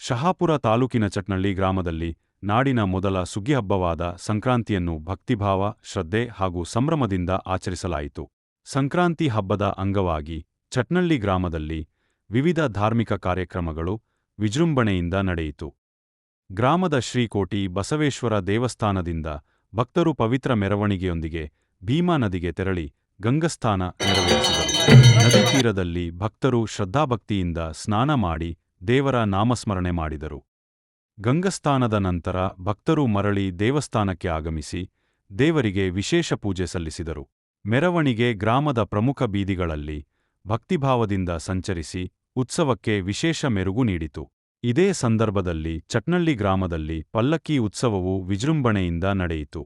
ಶಹಾಪುರ ತಾಲೂಕಿನ ಚಟ್ನಳ್ಳಿ ಗ್ರಾಮದಲ್ಲಿ ನಾಡಿನ ಮೊದಲ ಸುಗ್ಗಿ ಹಬ್ಬವಾದ ಸಂಕ್ರಾಂತಿಯನ್ನು ಭಕ್ತಿಭಾವ, ಶ್ರದ್ಧೆ ಹಾಗೂ ಸಂಭ್ರಮದಿಂದ ಆಚರಿಸಲಾಯಿತು. ಸಂಕ್ರಾಂತಿ ಹಬ್ಬದ ಅಂಗವಾಗಿ ಚಟ್ನಳ್ಳಿ ಗ್ರಾಮದಲ್ಲಿ ವಿವಿಧ ಧಾರ್ಮಿಕ ಕಾರ್ಯಕ್ರಮಗಳು ವಿಜೃಂಭಣೆಯಿಂದ ನಡೆಯಿತು. ಗ್ರಾಮದ ಶ್ರೀಕೋಟಿ ಬಸವೇಶ್ವರ ದೇವಸ್ಥಾನದಿಂದ ಭಕ್ತರು ಪವಿತ್ರ ಮೆರವಣಿಗೆಯೊಂದಿಗೆ ಭೀಮಾ ನದಿಗೆ ತೆರಳಿ ಗಂಗಸ್ನಾನ ನೆರವೇರಿಸಿದರು. ನದಿ ತೀರದಲ್ಲಿ ಭಕ್ತರು ಶ್ರದ್ಧಾಭಕ್ತಿಯಿಂದ ಸ್ನಾನ ಮಾಡಿ ದೇವರ ನಾಮಸ್ಮರಣೆ ಮಾಡಿದರು. ಗಂಗಸ್ನಾನದ ನಂತರ ಭಕ್ತರು ಮರಳಿ ದೇವಸ್ಥಾನಕ್ಕೆ ಆಗಮಿಸಿ ದೇವರಿಗೆ ವಿಶೇಷ ಪೂಜೆ ಸಲ್ಲಿಸಿದರು. ಮೆರವಣಿಗೆ ಗ್ರಾಮದ ಪ್ರಮುಖ ಬೀದಿಗಳಲ್ಲಿ ಭಕ್ತಿಭಾವದಿಂದ ಸಂಚರಿಸಿ ಉತ್ಸವಕ್ಕೆ ವಿಶೇಷ ಮೆರುಗು ನೀಡಿತು. ಇದೇ ಸಂದರ್ಭದಲ್ಲಿ ಚಟ್ನಳ್ಳಿ ಗ್ರಾಮದಲ್ಲಿ ಪಲ್ಲಕ್ಕಿ ಉತ್ಸವವು ವಿಜೃಂಭಣೆಯಿಂದ ನಡೆಯಿತು.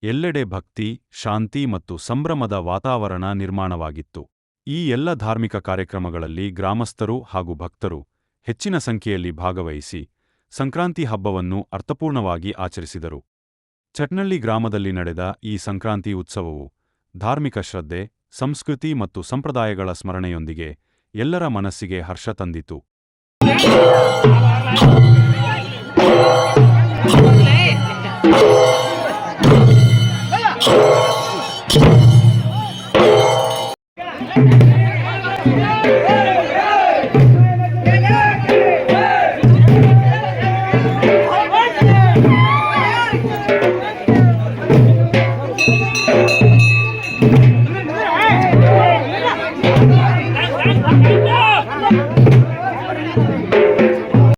ಎಲ್ಲೆಡೆ ಭಕ್ತಿ, ಶಾಂತಿ ಮತ್ತು ಸಂಭ್ರಮದ ವಾತಾವರಣ ನಿರ್ಮಾಣವಾಗಿತ್ತು. ಈ ಎಲ್ಲ ಧಾರ್ಮಿಕ ಕಾರ್ಯಕ್ರಮಗಳಲ್ಲಿ ಗ್ರಾಮಸ್ಥರು ಹಾಗೂ ಭಕ್ತರು ಹೆಚ್ಚಿನ ಸಂಖ್ಯೆಯಲ್ಲಿ ಭಾಗವಹಿಸಿ ಸಂಕ್ರಾಂತಿ ಹಬ್ಬವನ್ನು ಅರ್ಥಪೂರ್ಣವಾಗಿ ಆಚರಿಸಿದರು. ಚಟ್ನಳ್ಳಿ ಗ್ರಾಮದಲ್ಲಿ ನಡೆದ ಈ ಸಂಕ್ರಾಂತಿ ಉತ್ಸವವು ಧಾರ್ಮಿಕ ಶ್ರದ್ಧೆ, ಸಂಸ್ಕೃತಿ ಮತ್ತು ಸಂಪ್ರದಾಯಗಳ ಸ್ಮರಣೆಯೊಂದಿಗೆ ಎಲ್ಲರ ಮನಸ್ಸಿಗೆ ಹರ್ಷ ತಂದಿತು.